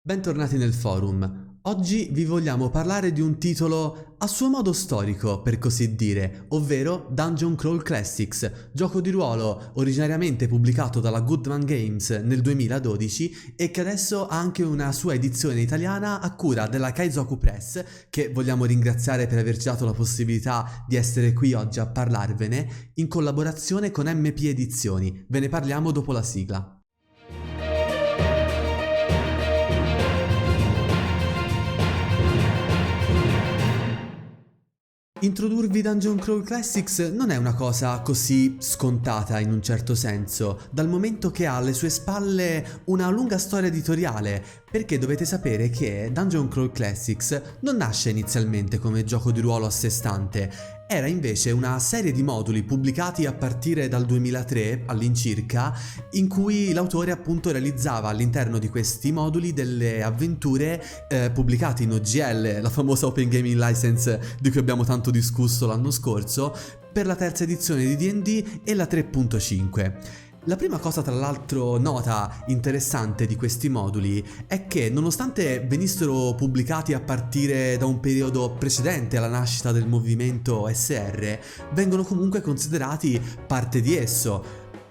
Bentornati nel forum. Oggi vi vogliamo parlare di un titolo a suo modo storico, per così dire, ovvero Dungeon Crawl Classics, gioco di ruolo originariamente pubblicato dalla Goodman Games nel 2012 e che adesso ha anche una sua edizione italiana a cura della Kaizoku Press, che vogliamo ringraziare per averci dato la possibilità di essere qui oggi a parlarvene, in collaborazione con MP Edizioni. Ve ne parliamo dopo la sigla. Introdurvi Dungeon Crawl Classics non è una cosa così scontata in un certo senso, dal momento che ha alle sue spalle una lunga storia editoriale, perché dovete sapere che Dungeon Crawl Classics non nasce inizialmente come gioco di ruolo a sé stante, era invece una serie di moduli pubblicati a partire dal 2003 all'incirca, in cui l'autore appunto realizzava all'interno di questi moduli delle avventure pubblicate in OGL, la famosa Open Gaming License di cui abbiamo tanto discusso l'anno scorso, per la terza edizione di D&D e la 3.5. La prima cosa, tra l'altro, nota interessante di questi moduli è che, nonostante venissero pubblicati a partire da un periodo precedente alla nascita del movimento SR, vengono comunque considerati parte di esso.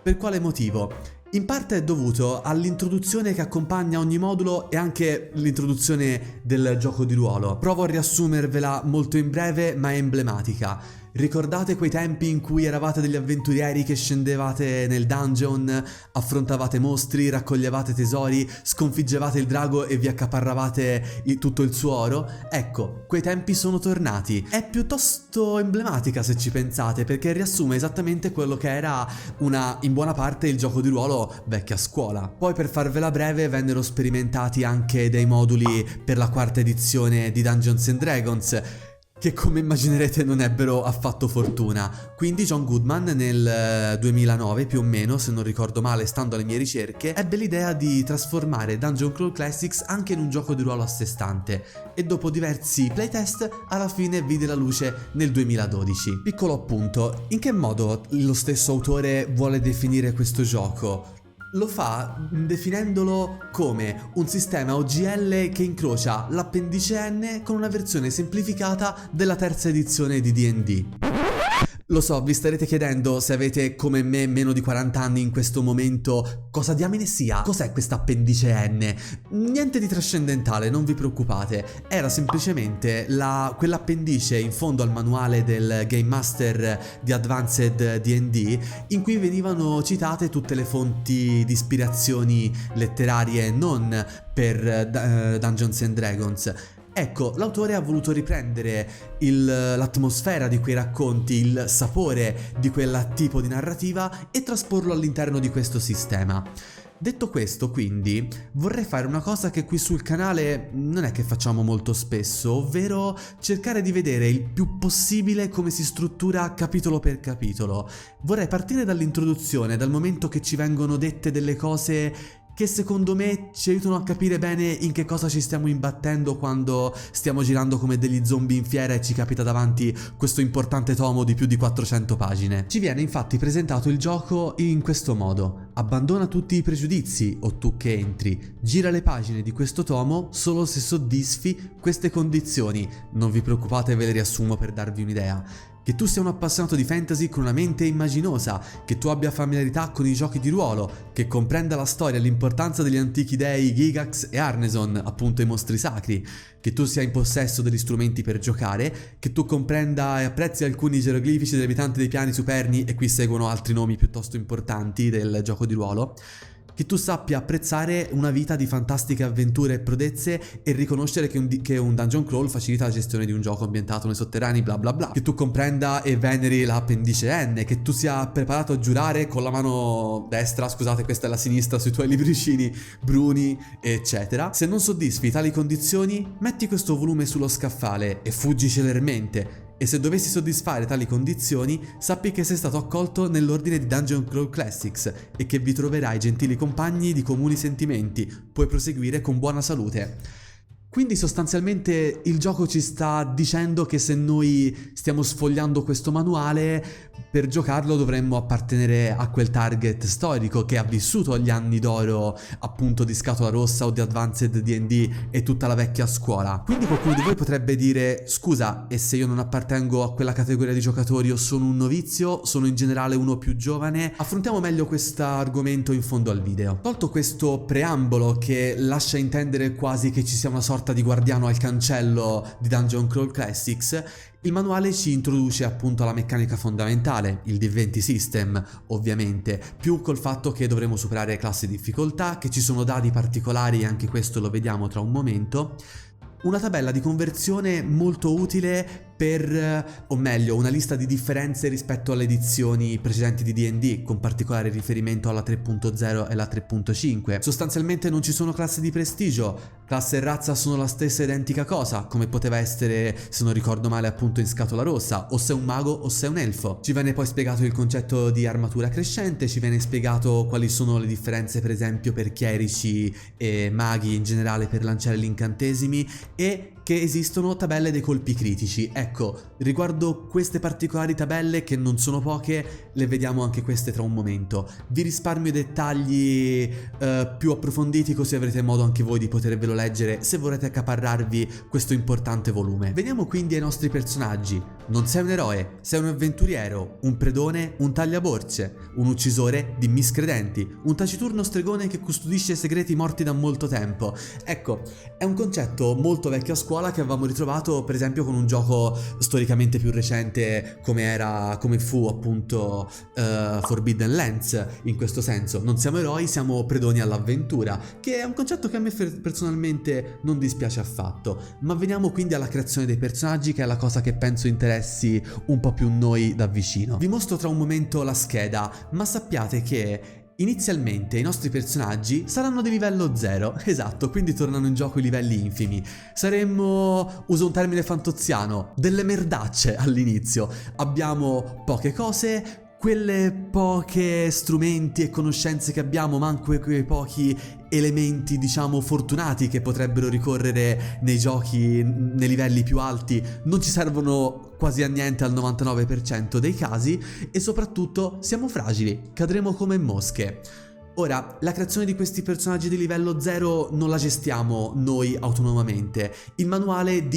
Per quale motivo? In parte è dovuto all'introduzione che accompagna ogni modulo e anche l'introduzione del gioco di ruolo. Provo a riassumervela molto in breve, ma è emblematica. Ricordate quei tempi in cui eravate degli avventurieri che scendevate nel dungeon, affrontavate mostri, raccoglievate tesori, sconfiggevate il drago e vi accaparravate tutto il suo oro? Ecco, quei tempi sono tornati. È piuttosto emblematica se ci pensate, perché riassume esattamente quello che era in buona parte il gioco di ruolo vecchia scuola. Poi, per farvela breve, vennero sperimentati anche dei moduli per la quarta edizione di Dungeons and Dragons, che come immaginerete non ebbero affatto fortuna. Quindi John Goodman nel 2009 più o meno, se non ricordo male stando alle mie ricerche, ebbe l'idea di trasformare Dungeon Crawl Classics anche in un gioco di ruolo a sé stante e dopo diversi playtest alla fine vide la luce nel 2012. Piccolo appunto, in che modo lo stesso autore vuole definire questo gioco? Lo fa definendolo come un sistema OGL che incrocia l'appendice N con una versione semplificata della terza edizione di D&D. Lo so, vi starete chiedendo, se avete come me meno di 40 anni in questo momento, cosa diamine sia? Cos'è questa appendice N? Niente di trascendentale, non vi preoccupate. Era semplicemente quell'appendice in fondo al manuale del Game Master di Advanced D&D, in cui venivano citate tutte le fonti di ispirazioni letterarie non per Dungeons and Dragons. Ecco, l'autore ha voluto riprendere l'atmosfera di quei racconti, il sapore di quel tipo di narrativa e trasporlo all'interno di questo sistema. Detto questo, quindi, vorrei fare una cosa che qui sul canale non è che facciamo molto spesso, ovvero cercare di vedere il più possibile come si struttura capitolo per capitolo. Vorrei partire dall'introduzione, dal momento che ci vengono dette delle cose che secondo me ci aiutano a capire bene in che cosa ci stiamo imbattendo quando stiamo girando come degli zombie in fiera e ci capita davanti questo importante tomo di più di 400 pagine. Ci viene infatti presentato il gioco in questo modo: abbandona tutti i pregiudizi, o tu che entri, gira le pagine di questo tomo solo se soddisfi queste condizioni. Non vi preoccupate, ve le riassumo per darvi un'idea. Che tu sia un appassionato di fantasy con una mente immaginosa, che tu abbia familiarità con i giochi di ruolo, che comprenda la storia e l'importanza degli antichi dei Gygax e Arneson, appunto i mostri sacri, che tu sia in possesso degli strumenti per giocare, che tu comprenda e apprezzi alcuni geroglifici degli abitanti dei piani superni, e qui seguono altri nomi piuttosto importanti del gioco di ruolo, che tu sappia apprezzare una vita di fantastiche avventure e prodezze e riconoscere che un dungeon crawl facilita la gestione di un gioco ambientato nei sotterranei, bla bla bla, che tu comprenda e veneri l'appendice N, che tu sia preparato a giurare con la mano destra, scusate questa è la sinistra, sui tuoi libricini bruni eccetera. Se non soddisfi tali condizioni, metti questo volume sullo scaffale e fuggi celermente. E se dovessi soddisfare tali condizioni, sappi che sei stato accolto nell'ordine di Dungeon Crawl Classics e che vi troverai gentili compagni di comuni sentimenti. Puoi proseguire con buona salute. Quindi sostanzialmente il gioco ci sta dicendo che se noi stiamo sfogliando questo manuale, per giocarlo dovremmo appartenere a quel target storico che ha vissuto gli anni d'oro appunto di Scatola Rossa o di Advanced D&D e tutta la vecchia scuola. Quindi qualcuno di voi potrebbe dire: scusa, e se io non appartengo a quella categoria di giocatori, o sono un novizio, sono in generale uno più giovane? Affrontiamo meglio questo argomento in fondo al video. Tolto questo preambolo che lascia intendere quasi che ci sia una sorta di guardiano al cancello di Dungeon Crawl Classics, il manuale ci introduce appunto alla meccanica fondamentale, il D20 System ovviamente, più col fatto che dovremo superare classi di difficoltà, che ci sono dadi particolari, anche questo lo vediamo tra un momento. Una tabella di conversione molto utile o meglio, una lista di differenze rispetto alle edizioni precedenti di D&D, con particolare riferimento alla 3.0 e la 3.5. Sostanzialmente non ci sono classi di prestigio, classe e razza sono la stessa identica cosa, come poteva essere, se non ricordo male, appunto in Scatola Rossa, o sei un mago o sei un elfo. Ci viene poi spiegato il concetto di armatura crescente, ci viene spiegato quali sono le differenze per esempio per chierici e maghi in generale per lanciare gli incantesimi, e che esistono tabelle dei colpi critici. Ecco, riguardo queste particolari tabelle, che non sono poche, le vediamo anche queste tra un momento. Vi risparmio i dettagli più approfonditi, così avrete modo anche voi di potervelo leggere se vorrete accaparrarvi questo importante volume. Veniamo quindi ai nostri personaggi. Non sei un eroe, sei un avventuriero, un predone, un tagliaborse, un uccisore di miscredenti, un taciturno stregone che custodisce segreti morti da molto tempo. Ecco, è un concetto molto vecchio a scuola che avevamo ritrovato per esempio con un gioco storicamente più recente come fu appunto Forbidden Lands. In questo senso non siamo eroi, siamo predoni all'avventura, che è un concetto che a me personalmente non dispiace affatto. Ma veniamo quindi alla creazione dei personaggi, che è la cosa che penso interessi un po' più noi da vicino. Vi mostro tra un momento la scheda, ma sappiate che inizialmente i nostri personaggi saranno di livello 0, esatto, quindi tornano in gioco i livelli infimi. Saremmo, uso un termine fantoziano, delle merdacce all'inizio. Abbiamo poche cose, quelle poche strumenti e conoscenze che abbiamo, ma anche quei pochi elementi diciamo fortunati che potrebbero ricorrere nei giochi nei livelli più alti non ci servono quasi a niente al 99% dei casi, e soprattutto siamo fragili, cadremo come mosche. Ora, la creazione di questi personaggi di livello 0 non la gestiamo noi autonomamente. Il manuale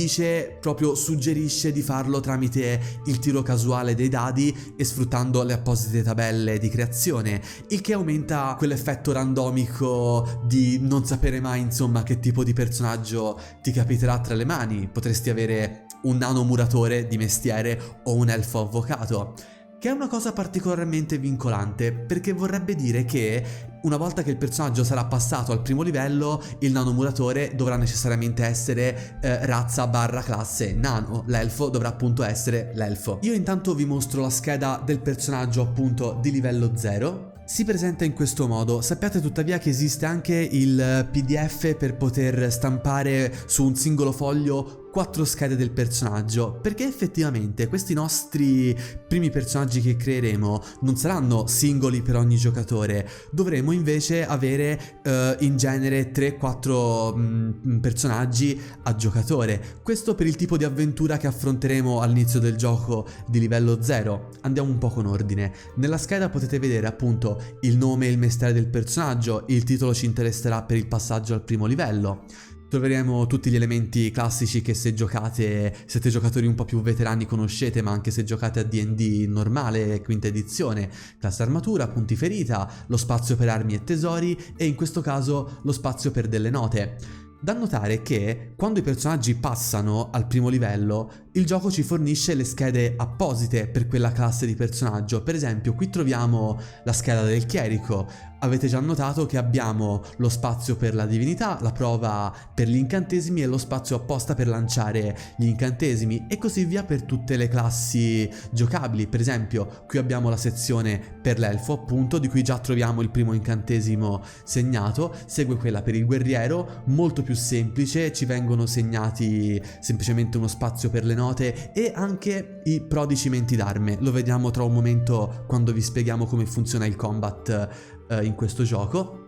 suggerisce di farlo tramite il tiro casuale dei dadi e sfruttando le apposite tabelle di creazione, il che aumenta quell'effetto randomico di non sapere mai insomma che tipo di personaggio ti capiterà tra le mani. Potresti avere un nano muratore di mestiere o un elfo avvocato, che è una cosa particolarmente vincolante, perché vorrebbe dire che una volta che il personaggio sarà passato al primo livello, il nano muratore dovrà necessariamente essere razza / classe nano, l'elfo dovrà appunto essere l'elfo. Io intanto vi mostro la scheda del personaggio appunto di livello 0. Si presenta in questo modo. Sappiate tuttavia che esiste anche il PDF per poter stampare su un singolo foglio 4 schede del personaggio, perché effettivamente questi nostri primi personaggi che creeremo non saranno singoli per ogni giocatore. Dovremo invece avere in genere 3-4 personaggi a giocatore. Questo per il tipo di avventura che affronteremo all'inizio del gioco di livello 0. Andiamo un po' con ordine. Nella scheda potete vedere appunto il nome e il mestiere del personaggio, il titolo ci interesserà per il passaggio al primo livello. Troveremo tutti gli elementi classici che se siete giocatori un po' più veterani conoscete, ma anche se giocate a D&D normale, quinta edizione, classe armatura, punti ferita, lo spazio per armi e tesori e in questo caso lo spazio per delle note. Da notare che quando i personaggi passano al primo livello, il gioco ci fornisce le schede apposite per quella classe di personaggio. Per esempio, qui troviamo la scheda del chierico. Avete già notato che abbiamo lo spazio per la divinità, la prova per gli incantesimi e lo spazio apposta per lanciare gli incantesimi, e così via per tutte le classi giocabili. Per esempio, qui abbiamo la sezione per l'elfo, appunto, di cui già troviamo il primo incantesimo segnato. Segue quella per il guerriero, molto più semplice, ci vengono segnati semplicemente uno spazio per le note e anche i prodicimenti d'arme. Lo vediamo tra un momento quando vi spieghiamo come funziona il combat in questo gioco.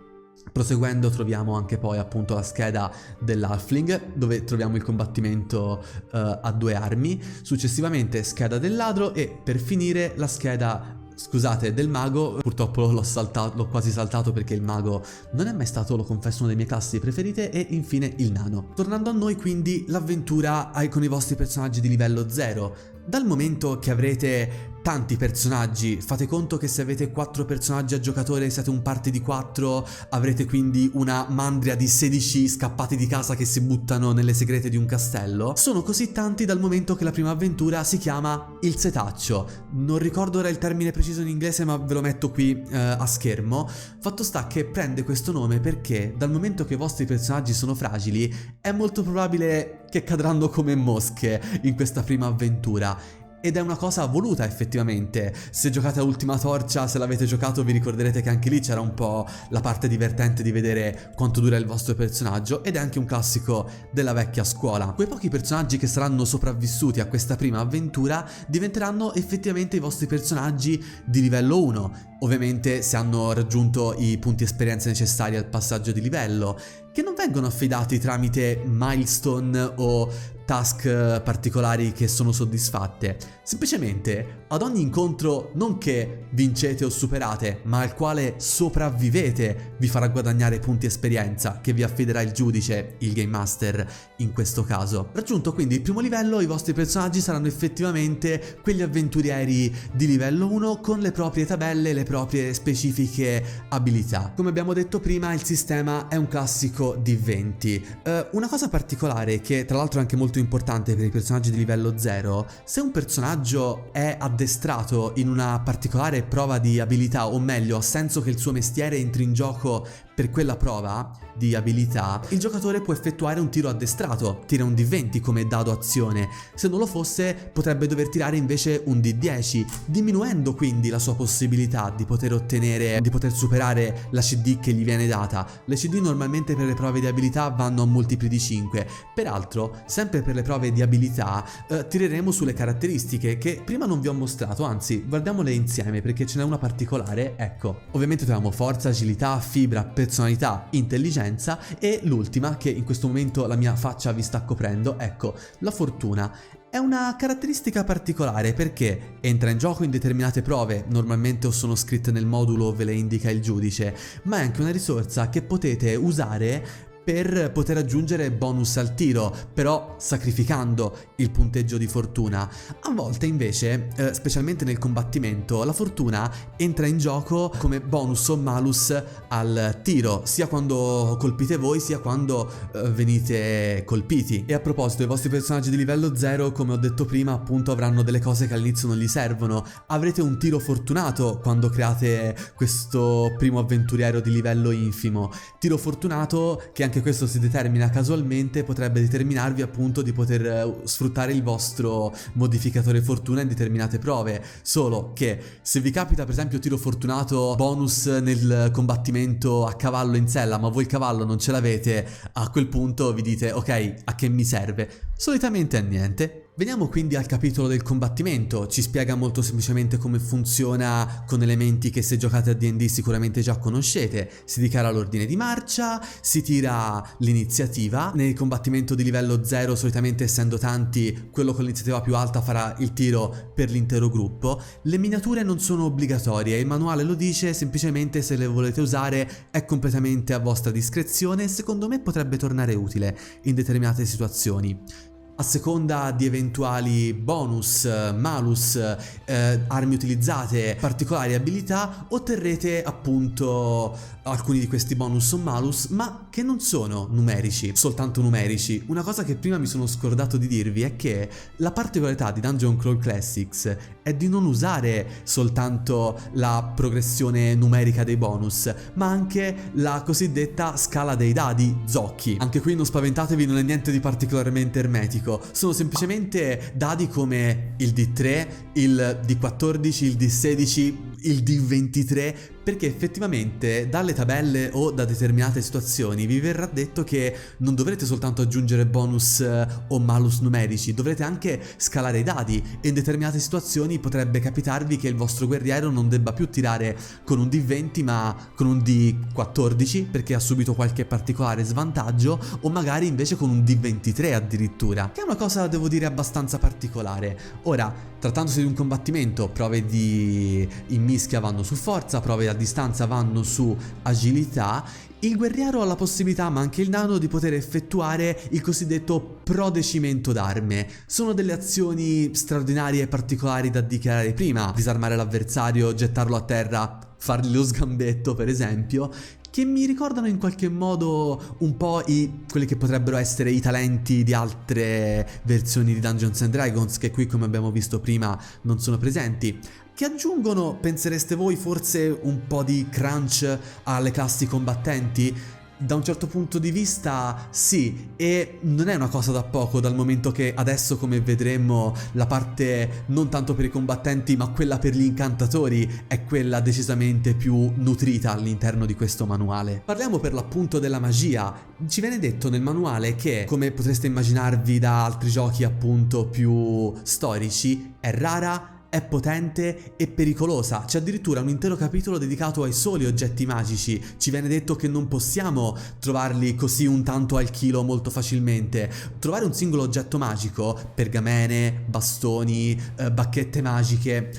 Proseguendo troviamo anche poi appunto la scheda dell'Halfling, dove troviamo il combattimento a 2 armi, successivamente scheda del ladro e per finire la scheda, scusate, del mago. Purtroppo l'ho quasi saltato perché il mago non è mai stato, lo confesso, una delle mie classi preferite, e infine il nano. Tornando a noi quindi, l'avventura con i vostri personaggi di livello 0. Dal momento che avrete tanti personaggi, fate conto che se avete 4 personaggi a giocatore siete un party di 4, avrete quindi una mandria di 16 scappati di casa che si buttano nelle segrete di un castello. Sono così tanti dal momento che la prima avventura si chiama Il Setaccio. Non ricordo ora il termine preciso in inglese, ma ve lo metto qui a schermo. Fatto sta che prende questo nome perché dal momento che i vostri personaggi sono fragili è molto probabile che cadranno come mosche in questa prima avventura. Ed è una cosa voluta effettivamente. Se giocate a Ultima Torcia, se l'avete giocato, vi ricorderete che anche lì c'era un po' la parte divertente di vedere quanto dura il vostro personaggio, ed è anche un classico della vecchia scuola. Quei pochi personaggi che saranno sopravvissuti a questa prima avventura diventeranno effettivamente i vostri personaggi di livello 1, ovviamente se hanno raggiunto i punti esperienza necessari al passaggio di livello, che non vengono affidati tramite milestone o task particolari che sono soddisfatte. Semplicemente ad ogni incontro non che vincete o superate, ma al quale sopravvivete vi farà guadagnare punti esperienza che vi affiderà il giudice, il Game Master in questo caso. Raggiunto quindi il primo livello, i vostri personaggi saranno effettivamente quegli avventurieri di livello 1 con le proprie tabelle, le proprie specifiche abilità. Come abbiamo detto prima, il sistema è un classico di 20. Una cosa particolare che tra l'altro è anche molto importante per i personaggi di livello 0, se un personaggio è addestrato in una particolare prova di abilità, o meglio, ha senso che il suo mestiere entri in gioco per quella prova di abilità, il giocatore può effettuare un tiro addestrato, tira un D20 come dado azione. Se non lo fosse potrebbe dover tirare invece un D10, diminuendo quindi la sua possibilità di poter superare la CD che gli viene data. Le CD normalmente per le prove di abilità vanno a multipli di 5. Peraltro, sempre per le prove di abilità tireremo sulle caratteristiche che prima non vi ho mostrato, anzi guardiamole insieme perché ce n'è una particolare. Ecco, ovviamente troviamo forza, agilità, fibra, personalità, intelligenza, e l'ultima, che in questo momento la mia faccia vi sta coprendo, ecco, la fortuna. È una caratteristica particolare perché entra in gioco in determinate prove, normalmente o sono scritte nel modulo o ve le indica il giudice, ma è anche una risorsa che potete usare per poter aggiungere bonus al tiro, però sacrificando il punteggio di fortuna. A volte invece, specialmente nel combattimento, la fortuna entra in gioco come bonus o malus al tiro, sia quando colpite voi sia quando venite colpiti. E a proposito, i vostri personaggi di livello 0, come ho detto prima, appunto avranno delle cose che all'inizio non gli servono. Avrete un tiro fortunato quando create questo primo avventuriero di livello infimo. Tiro fortunato che anche questo si determina casualmente, potrebbe determinarvi appunto di poter sfruttare il vostro modificatore fortuna in determinate prove. Solo che se vi capita per esempio tiro fortunato bonus nel combattimento a cavallo in sella, ma voi il cavallo non ce l'avete, a quel punto vi dite ok, a che mi serve? Solitamente a niente. Veniamo quindi al capitolo del combattimento. Ci spiega molto semplicemente come funziona con elementi che se giocate a D&D sicuramente già conoscete. Si dichiara l'ordine di marcia, si tira l'iniziativa. Nel combattimento di livello 0, solitamente essendo tanti, quello con l'iniziativa più alta farà il tiro per l'intero gruppo. Le miniature non sono obbligatorie, il manuale lo dice, semplicemente se le volete usare è completamente a vostra discrezione e secondo me potrebbe tornare utile in determinate situazioni. A seconda di eventuali bonus, malus, armi utilizzate, particolari abilità, otterrete appunto alcuni di questi bonus o malus, ma che non sono numerici, soltanto numerici. Una cosa che prima mi sono scordato di dirvi è che la particolarità di Dungeon Crawl Classics è di non usare soltanto la progressione numerica dei bonus, ma anche la cosiddetta scala dei dadi, zocchi. Anche qui non spaventatevi, non è niente di particolarmente ermetico. Sono semplicemente dadi come il D3, il D14, il D16, il D23, perché effettivamente dalle tabelle o da determinate situazioni vi verrà detto che non dovrete soltanto aggiungere bonus o malus numerici, dovrete anche scalare i dadi e in determinate situazioni potrebbe capitarvi che il vostro guerriero non debba più tirare con un D20 ma con un D14 perché ha subito qualche particolare svantaggio, o magari invece con un D23 addirittura, che è una cosa, devo dire, abbastanza particolare. Ora, trattandosi di un combattimento, prove in mischia vanno su forza, prove a distanza vanno su agilità. Il guerriero ha la possibilità, ma anche il nano, di poter effettuare il cosiddetto prodecimento d'arme. Sono delle azioni straordinarie e particolari da dichiarare prima: disarmare l'avversario, gettarlo a terra, fargli lo sgambetto per esempio, che mi ricordano in qualche modo un po' quelli che potrebbero essere i talenti di altre versioni di Dungeons and Dragons, che qui, come abbiamo visto prima, non sono presenti, che aggiungono, pensereste voi, forse un po' di crunch alle classi combattenti. Da un certo punto di vista sì, e non è una cosa da poco, dal momento che adesso, come vedremo, la parte non tanto per i combattenti ma quella per gli incantatori è quella decisamente più nutrita all'interno di questo manuale. Parliamo per l'appunto della magia. Ci viene detto nel manuale che, come potreste immaginarvi da altri giochi appunto più storici, è rara, è potente e pericolosa. C'è addirittura un intero capitolo dedicato ai soli oggetti magici. Ci viene detto che non possiamo trovarli così un tanto al chilo molto facilmente. Trovare un singolo oggetto magico, pergamene, bastoni, bacchette magiche,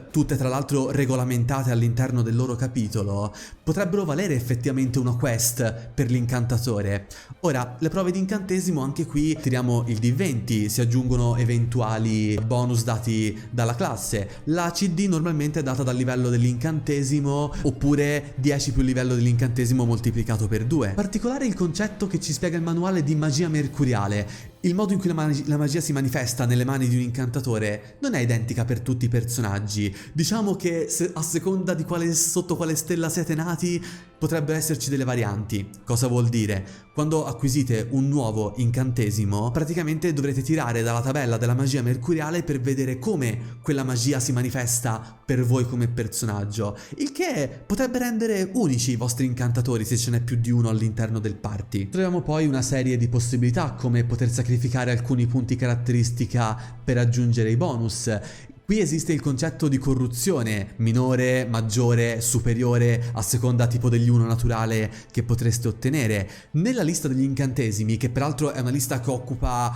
tutte tra l'altro regolamentate all'interno del loro capitolo, potrebbero valere effettivamente una quest per l'incantatore. Ora, le prove di incantesimo, anche qui tiriamo il D20, si aggiungono eventuali bonus dati dalla classe. La CD normalmente è data dal livello dell'incantesimo, oppure 10 più il livello dell'incantesimo moltiplicato per 2. Particolare il concetto che ci spiega il manuale di magia mercuriale. Il modo in cui la magia si manifesta nelle mani di un incantatore non è identica per tutti i personaggi. Diciamo che a seconda di sotto quale stella siete nati potrebbero esserci delle varianti. Cosa vuol dire? Quando acquisite un nuovo incantesimo, praticamente dovrete tirare dalla tabella della magia mercuriale per vedere come quella magia si manifesta per voi come personaggio, il che potrebbe rendere unici i vostri incantatori se ce n'è più di uno all'interno del party. Troviamo poi una serie di possibilità, come poter sacrificare alcuni punti caratteristica per aggiungere i bonus. Qui esiste il concetto di corruzione, minore, maggiore, superiore, a seconda tipo degli uno naturale che potreste ottenere. Nella lista degli incantesimi, che peraltro è una lista che occupa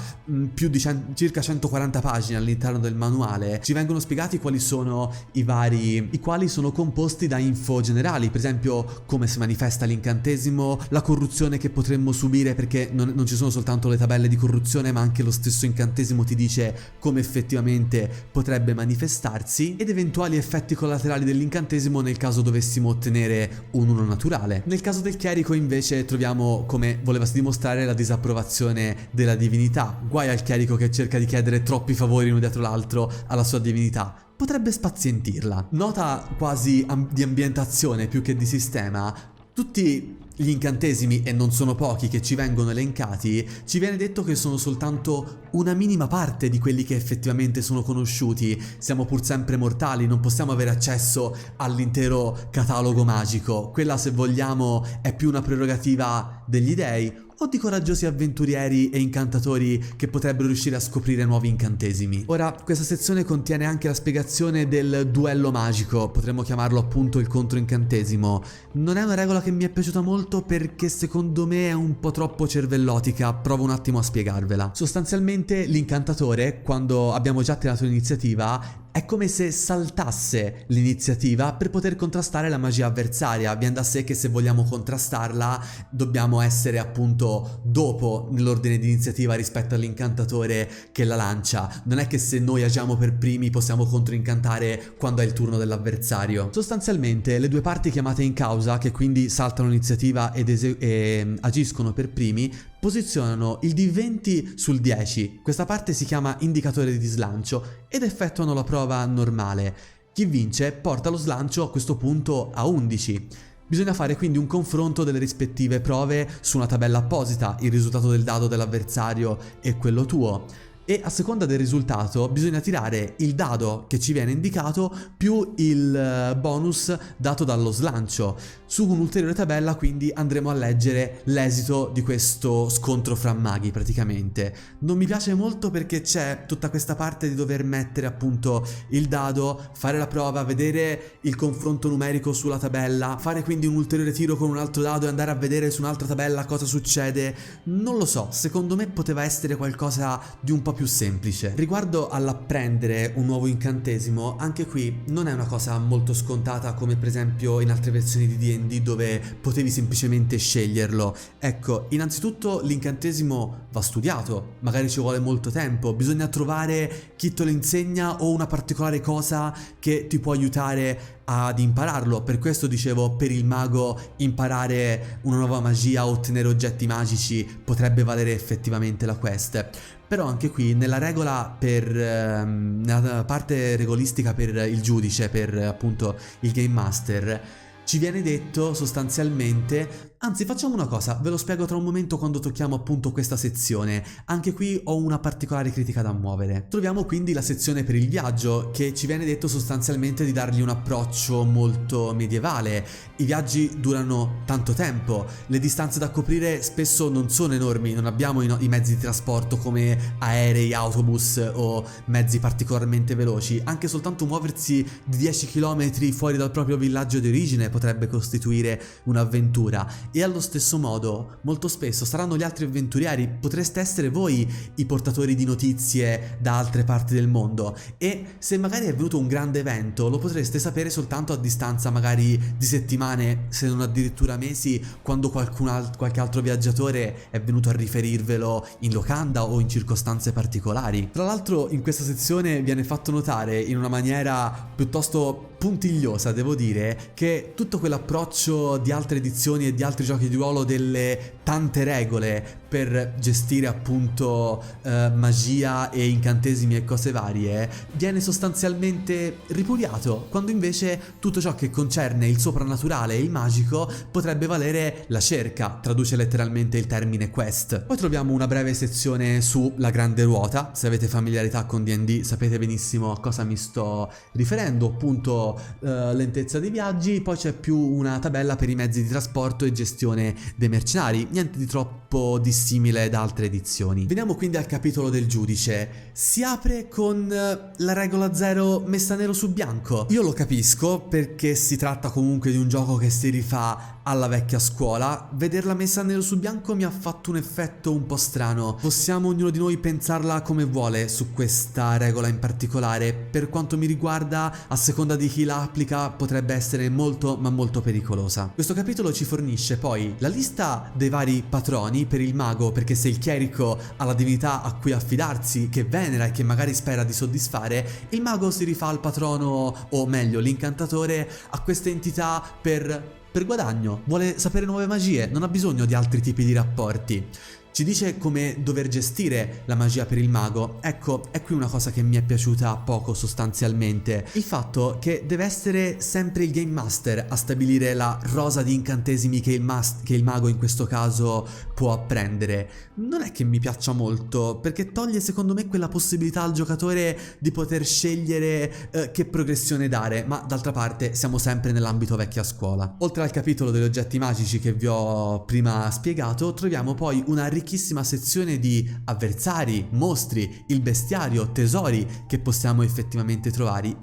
più di circa 140 pagine all'interno del manuale, ci vengono spiegati quali sono i quali sono composti da info generali, per esempio come si manifesta l'incantesimo, la corruzione che potremmo subire, perché non ci sono soltanto le tabelle di corruzione, ma anche lo stesso incantesimo ti dice come effettivamente potrebbe manifestarsi, ed eventuali effetti collaterali dell'incantesimo nel caso dovessimo ottenere un uno naturale. Nel caso del chierico invece troviamo, come volevasi dimostrare, la disapprovazione della divinità. Guai al chierico che cerca di chiedere troppi favori uno dietro l'altro alla sua divinità. Potrebbe spazientirla. Nota quasi di ambientazione più che di sistema: tutti gli incantesimi, e non sono pochi che ci vengono elencati, ci viene detto che sono soltanto una minima parte di quelli che effettivamente sono conosciuti. Siamo pur sempre mortali, non possiamo avere accesso all'intero catalogo magico. Quella, se vogliamo, è più una prerogativa degli dei o di coraggiosi avventurieri e incantatori che potrebbero riuscire a scoprire nuovi incantesimi. Ora, questa sezione contiene anche la spiegazione del duello magico, potremmo chiamarlo appunto il controincantesimo. Non è una regola che mi è piaciuta molto perché secondo me è un po' troppo cervellotica, provo un attimo a spiegarvela. Sostanzialmente l'incantatore, quando abbiamo già tirato l'iniziativa, è come se saltasse l'iniziativa per poter contrastare la magia avversaria. Viene da sé che se vogliamo contrastarla dobbiamo essere appunto dopo nell'ordine di iniziativa rispetto all'incantatore che la lancia. Non è che se noi agiamo per primi possiamo controincantare quando è il turno dell'avversario. Sostanzialmente le due parti chiamate in causa, che quindi saltano l'iniziativa e agiscono per primi, posizionano il D20 sul 10, questa parte si chiama indicatore di slancio, ed effettuano la prova normale. Chi vince porta lo slancio a questo punto a 11. Bisogna fare quindi un confronto delle rispettive prove su una tabella apposita, il risultato del dado dell'avversario e quello tuo. e a seconda del risultato bisogna tirare il dado che ci viene indicato più il bonus dato dallo slancio. Su un'ulteriore tabella quindi andremo a leggere l'esito di questo scontro fra maghi praticamente. Non mi piace molto perché c'è tutta questa parte di dover mettere appunto il dado, fare la prova, vedere il confronto numerico sulla tabella, fare quindi un ulteriore tiro con un altro dado e andare a vedere su un'altra tabella cosa succede. Non lo so, secondo me poteva essere qualcosa di un po' più semplice. Riguardo all'apprendere un nuovo incantesimo, anche qui non è una cosa molto scontata come per esempio in altre versioni di D&D dove potevi semplicemente sceglierlo. Ecco, innanzitutto l'incantesimo va studiato, magari ci vuole molto tempo, bisogna trovare chi te lo insegna o una particolare cosa che ti può aiutare ad impararlo. Per questo dicevo, per il mago imparare una nuova magia o ottenere oggetti magici potrebbe valere effettivamente la quest. Però anche qui nella regola nella parte regolistica per il giudice, per appunto il game master, ci viene detto sostanzialmente, anzi facciamo una cosa, ve lo spiego tra un momento quando tocchiamo appunto questa sezione. Anche qui ho una particolare critica da muovere. Troviamo quindi la sezione per il viaggio, che ci viene detto sostanzialmente di dargli un approccio molto medievale. I viaggi durano tanto tempo, le distanze da coprire spesso non sono enormi, non abbiamo i mezzi di trasporto come aerei, autobus o mezzi particolarmente veloci. Anche soltanto muoversi di 10 km fuori dal proprio villaggio di origine potrebbe costituire un'avventura. E allo stesso modo, molto spesso saranno gli altri avventurieri, potreste essere voi i portatori di notizie da altre parti del mondo, e se magari è venuto un grande evento lo potreste sapere soltanto a distanza magari di settimane, se non addirittura mesi, quando qualche altro viaggiatore è venuto a riferirvelo in locanda o in circostanze particolari. Tra l'altro in questa sezione viene fatto notare in una maniera piuttosto puntigliosa, devo dire, che tutto quell'approccio di altre edizioni e di altri giochi di ruolo, delle tante regole per gestire appunto magia e incantesimi e cose varie, viene sostanzialmente ripudiato, quando invece tutto ciò che concerne il soprannaturale e il magico potrebbe valere la cerca, traduce letteralmente il termine quest. Poi troviamo una breve sezione sulla grande ruota. Se avete familiarità con D&D sapete benissimo a cosa mi sto riferendo, appunto lentezza dei viaggi. Poi c'è più una tabella per i mezzi di trasporto e gestione dei mercenari, niente di troppo dissimile da altre edizioni. Veniamo quindi al capitolo del giudice. Si apre con la regola 0 messa nero su bianco. Io lo capisco perché si tratta comunque di un gioco che si rifà alla vecchia scuola. Vederla messa nero su bianco mi ha fatto un effetto un po' strano. Possiamo ognuno di noi pensarla come vuole su questa regola in particolare. Per quanto mi riguarda, a seconda di chi la applica, potrebbe essere molto ma molto pericolosa. Questo capitolo ci fornisce poi la lista dei vari patroni per il mago, perché se il chierico ha la divinità a cui affidarsi, che venera e che magari spera di soddisfare, il mago si rifà al patrono, o meglio l'incantatore, a queste entità per guadagno. Vuole sapere nuove magie, non ha bisogno di altri tipi di rapporti. Ci dice come dover gestire la magia per il mago. Ecco, è qui una cosa che mi è piaciuta poco sostanzialmente. Il fatto che deve essere sempre il game master a stabilire la rosa di incantesimi che il mago in questo caso può apprendere. Non è che mi piaccia molto, perché toglie secondo me quella possibilità al giocatore di poter scegliere che progressione dare, ma d'altra parte siamo sempre nell'ambito vecchia scuola. Oltre al capitolo degli oggetti magici che vi ho prima spiegato, troviamo poi una ricchissima sezione di avversari, mostri, il bestiario, tesori che possiamo effettivamente trovare,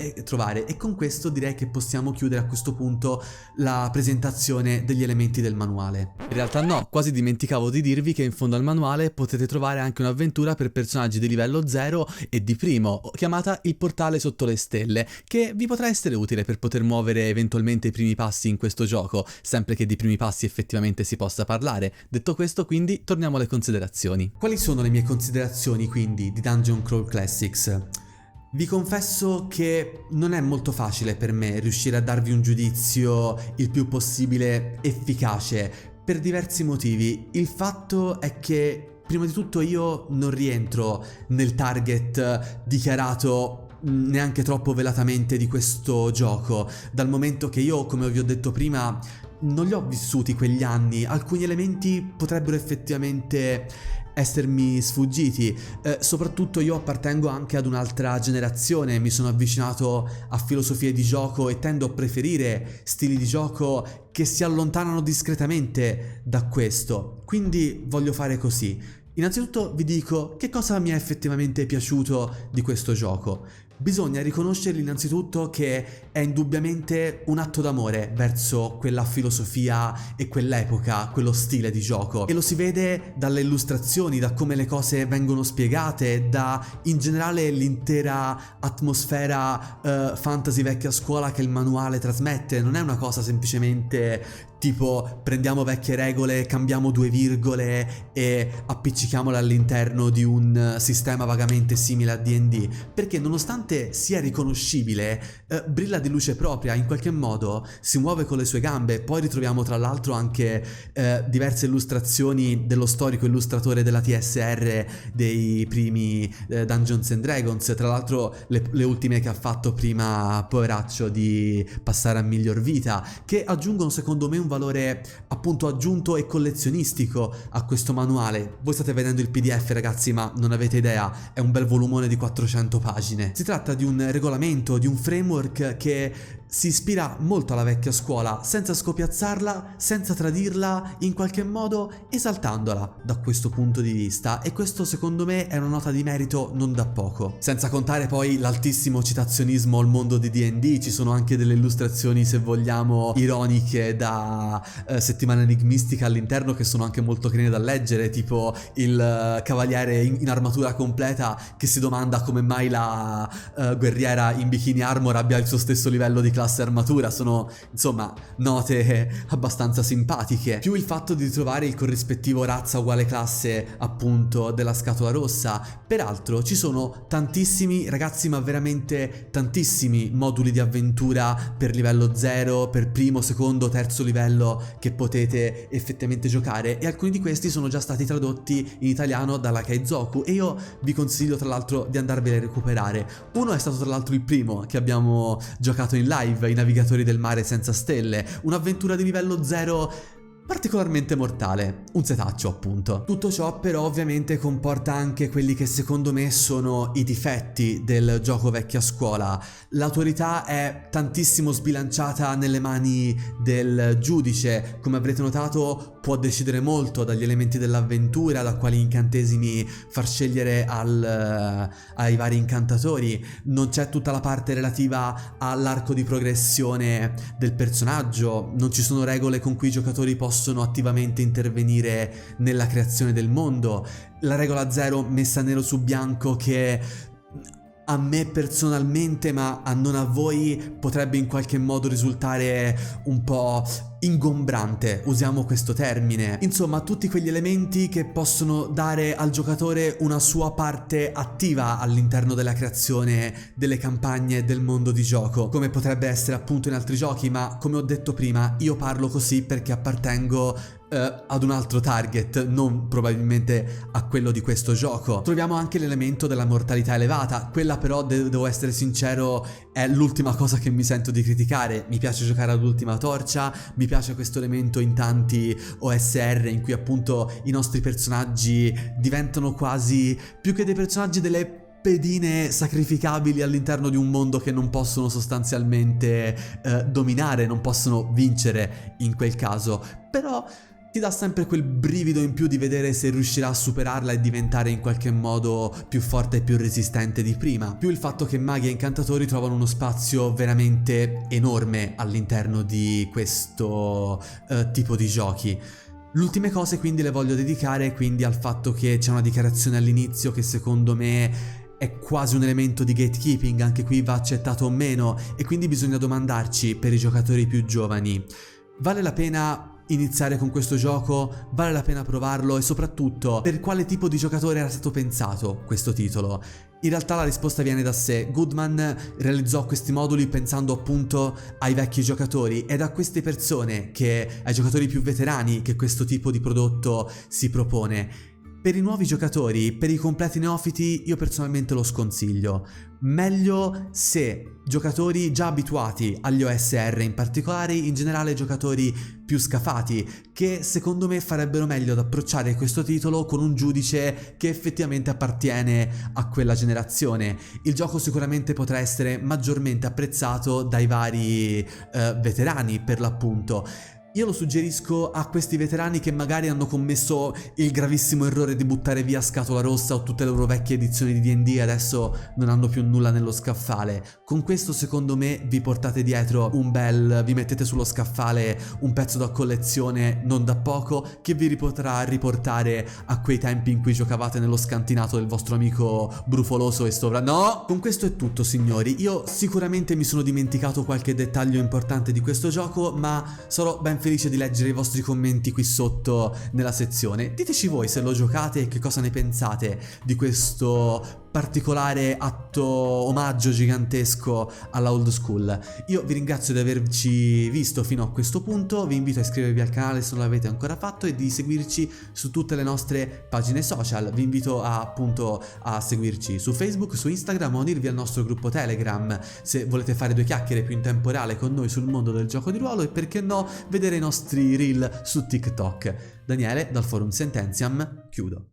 e con questo direi che possiamo chiudere a questo punto la presentazione degli elementi del manuale. In realtà no, quasi dimenticavo di dirvi che in fondo al manuale potete trovare anche un'avventura per personaggi di livello 0 e di primo, chiamata Il portale sotto le stelle, che vi potrà essere utile per poter muovere eventualmente i primi passi in questo gioco, sempre che di primi passi effettivamente si possa parlare. Detto questo, quindi torniamo alle considerazioni. Quali sono le mie considerazioni quindi di Dungeon Crawl Classics? Vi confesso che non è molto facile per me riuscire a darvi un giudizio il più possibile efficace per diversi motivi. Il fatto è che prima di tutto io non rientro nel target dichiarato neanche troppo velatamente di questo gioco, dal momento che io, come vi ho detto prima, non li ho vissuti quegli anni. Alcuni elementi potrebbero effettivamente essermi sfuggiti. Soprattutto io appartengo anche ad un'altra generazione, mi sono avvicinato a filosofie di gioco e tendo a preferire stili di gioco che si allontanano discretamente da questo, quindi voglio fare così. Innanzitutto vi dico che cosa mi è effettivamente piaciuto di questo gioco. Bisogna riconoscergli innanzitutto che è indubbiamente un atto d'amore verso quella filosofia e quell'epoca, quello stile di gioco, e lo si vede dalle illustrazioni, da come le cose vengono spiegate, da in generale l'intera atmosfera fantasy vecchia scuola che il manuale trasmette. Non è una cosa semplicemente tipo prendiamo vecchie regole, cambiamo 2 virgole e appiccichiamole all'interno di un sistema vagamente simile a D&D, perché nonostante sia riconoscibile, brilla di luce propria, in qualche modo si muove con le sue gambe. Poi ritroviamo tra l'altro anche diverse illustrazioni dello storico illustratore della TSR dei primi Dungeons and Dragons, tra l'altro le ultime che ha fatto prima, poveraccio, di passare a miglior vita, che aggiungono secondo me un valore appunto aggiunto e collezionistico a questo manuale. Voi state vedendo il PDF, ragazzi, ma non avete idea, è un bel volumone di 400 pagine. Si tratta di un regolamento, di un framework che si ispira molto alla vecchia scuola, senza scopiazzarla, senza tradirla, in qualche modo esaltandola da questo punto di vista, e questo secondo me è una nota di merito non da poco. Senza contare poi l'altissimo citazionismo al mondo di D&D, ci sono anche delle illustrazioni, se vogliamo, ironiche da Settimana Enigmistica all'interno, che sono anche molto carine da leggere, tipo il cavaliere in armatura completa che si domanda come mai la guerriera in bikini armor abbia il suo stesso livello di classe armatura. Sono insomma note abbastanza simpatiche, più il fatto di trovare il corrispettivo razza uguale classe appunto della scatola rossa. Peraltro ci sono tantissimi, ragazzi, ma veramente tantissimi moduli di avventura per livello 0, per primo, secondo, terzo livello che potete effettivamente giocare, e alcuni di questi sono già stati tradotti in italiano dalla Kaizoku e io vi consiglio tra l'altro di andarveli a recuperare. Uno è stato tra l'altro il primo che abbiamo giocato in live, I Navigatori del Mare Senza Stelle, un'avventura di livello 0 particolarmente mortale, un setaccio appunto. Tutto ciò però ovviamente comporta anche quelli che secondo me sono i difetti del gioco vecchia scuola. L'autorità è tantissimo sbilanciata nelle mani del giudice, come avrete notato può decidere molto dagli elementi dell'avventura, da quali incantesimi far scegliere ai vari incantatori. Non c'è tutta la parte relativa all'arco di progressione del personaggio, non ci sono regole con cui i giocatori possono attivamente intervenire nella creazione del mondo. La regola 0 messa nero su bianco che a me personalmente, ma non a voi, potrebbe in qualche modo risultare un po' ingombrante, usiamo questo termine. Insomma, tutti quegli elementi che possono dare al giocatore una sua parte attiva all'interno della creazione delle campagne del mondo di gioco, come potrebbe essere appunto in altri giochi, ma come ho detto prima, io parlo così perché appartengo ad un altro target, non probabilmente a quello di questo gioco. Troviamo anche l'elemento della mortalità elevata, quella però devo essere sincero è l'ultima cosa che mi sento di criticare. Mi piace giocare ad Ultima Torcia, mi piace questo elemento in tanti OSR in cui appunto i nostri personaggi diventano quasi più che dei personaggi delle pedine sacrificabili all'interno di un mondo che non possono sostanzialmente dominare, non possono vincere in quel caso, però ti dà sempre quel brivido in più di vedere se riuscirà a superarla e diventare in qualche modo più forte e più resistente di prima, più il fatto che maghi e incantatori trovano uno spazio veramente enorme all'interno di questo tipo di giochi. Le ultime cose quindi le voglio dedicare quindi al fatto che c'è una dichiarazione all'inizio che secondo me è quasi un elemento di gatekeeping, anche qui va accettato o meno, e quindi bisogna domandarci per i giocatori più giovani: vale la pena iniziare con questo gioco? Vale la pena provarlo? E soprattutto, per quale tipo di giocatore era stato pensato questo titolo? In realtà la risposta viene da sé. Goodman realizzò questi moduli pensando appunto ai vecchi giocatori, ed a queste persone, ai giocatori più veterani, che questo tipo di prodotto si propone. Per i nuovi giocatori, per i completi neofiti, io personalmente lo sconsiglio. Meglio se giocatori già abituati agli OSR, in particolare in generale giocatori più scafati, che secondo me farebbero meglio ad approcciare questo titolo con un giudice che effettivamente appartiene a quella generazione. Il gioco sicuramente potrà essere maggiormente apprezzato dai vari veterani, per l'appunto. Io lo suggerisco a questi veterani che magari hanno commesso il gravissimo errore di buttare via Scatola Rossa o tutte le loro vecchie edizioni di D&D e adesso non hanno più nulla nello scaffale. Con questo secondo me vi portate dietro vi mettete sullo scaffale un pezzo da collezione non da poco che vi potrà riportare a quei tempi in cui giocavate nello scantinato del vostro amico brufoloso e No! Con questo è tutto, signori. Io sicuramente mi sono dimenticato qualche dettaglio importante di questo gioco, ma sarò ben felice di leggere i vostri commenti qui sotto nella sezione. Diteci voi se lo giocate e che cosa ne pensate di questo particolare atto omaggio gigantesco alla old school. Io vi ringrazio di averci visto fino a questo punto, vi invito a iscrivervi al canale se non l'avete ancora fatto e di seguirci su tutte le nostre pagine social. Vi invito appunto a seguirci su Facebook, su Instagram o a unirvi al nostro gruppo Telegram se volete fare due chiacchiere più in tempo reale con noi sul mondo del gioco di ruolo e perché no vedere i nostri reel su TikTok. Daniele dal forum Sententiam, chiudo.